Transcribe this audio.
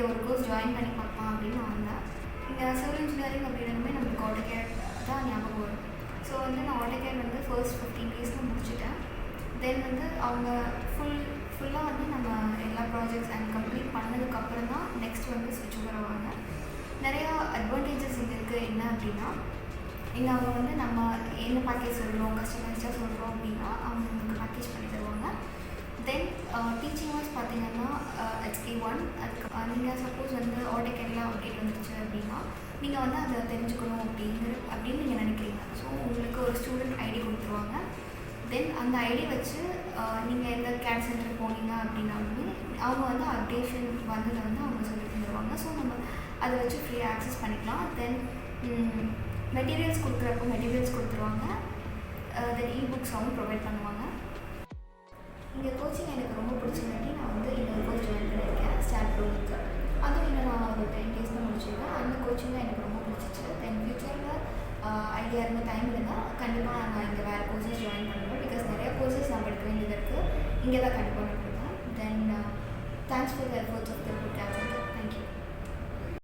ஒரு course join பண்ணி பார்க்கலாம் அப்படின்னு நான் வந்தேன். இங்கே சிவில் இன்ஜினியரிங் அப்படின்னமே நம்மளுக்கு ஆட்டோகேட் தான் ஞாபகம் வரும். ஸோ வந்து நான் ஆட்டோகேட் வந்து ஃபர்ஸ்ட் 15 டேஸில் முடிச்சுட்டேன். தென் வந்து அவங்க ஃபுல்லாக வந்து நம்ம எல்லா ப்ராஜெக்ட்ஸ் அண்ட் கம்ப்ளீட் பண்ணதுக்கப்புறம் தான் நெக்ஸ்ட் வந்து ஸ்விட்ச் ஓவர் ஆவாங்க. நிறையா அட்வான்டேஜஸ் இங்கே இருக்குது. என்ன அப்படின்னா, இங்கே அவங்க வந்து நம்ம என்ன பேக்கேஜ் சொல்கிறோம், கஸ்டமைஸ்டாக சொல்கிறோம் அப்படின்னா அவங்க நமக்கு பேக்கேஜ் பண்ணி தருவாங்க. தென் டீச்சிங் வைஸ் பார்த்தீங்கன்னா HA1 அதுக்கு நீங்கள் சப்போஸ் வந்து ஆட்டோகேட்லாம் அப்டேட் வந்துருச்சு அப்படின்னா நீங்கள் வந்து அதை தெரிஞ்சுக்கணும் அப்படின்னு நீங்கள் நினைக்கிறீங்க. ஸோ உங்களுக்கு ஒரு ஸ்டூடெண்ட் ஐடி கொடுத்துருவாங்க. தென் அந்த ஐடி வச்சு நீங்கள் எந்த கேட் சென்டர் போனீங்க அப்படின்னாலுமே அவங்க வந்து அப்டேஷன் வந்ததை வந்து அவங்க சொல்லி தந்துடுவாங்க. ஸோ நம்ம அதை வச்சு ஃப்ரீயாக ஆக்சஸ் பண்ணிக்கலாம். தென் மெட்டீரியல்ஸ் கொடுக்குறப்போ மெட்டீரியல்ஸ் கொடுத்துருவாங்க. தென் இபுக்ஸ் அவங்க ப்ரொவைட் பண்ணுவாங்க. இங்கே கோச்சிங் எனக்கு ரொம்ப பிடிச்சங்காட்டி நான் வந்து இன்னொரு கோர்ஸ் ஜாயின் பண்ணியிருக்கேன், ஸ்டார்ட் ப்ரோலுக்கு. அதுவும் இன்னும் நான் ஒரு 10 days தான் முடிச்சிருக்கேன். அந்த கோச்சிங்கும் எனக்கு ரொம்ப பிடிச்சிச்சு. தென் ஃபியூச்சரில் ஐடியா இருந்த டைம் இருந்தால் கண்டிப்பாக நான் இங்கே வேறு கோர்சஸ் ஜாயின் பண்ணுவேன். பிகாஸ் நிறைய கோர்சஸ் நான் படிக்க வேண்டியது இருக்குது. இங்கே தான் கண்டிப்பாக நான் படிப்பேன். Then thanks for the efforts of the program. Thank you.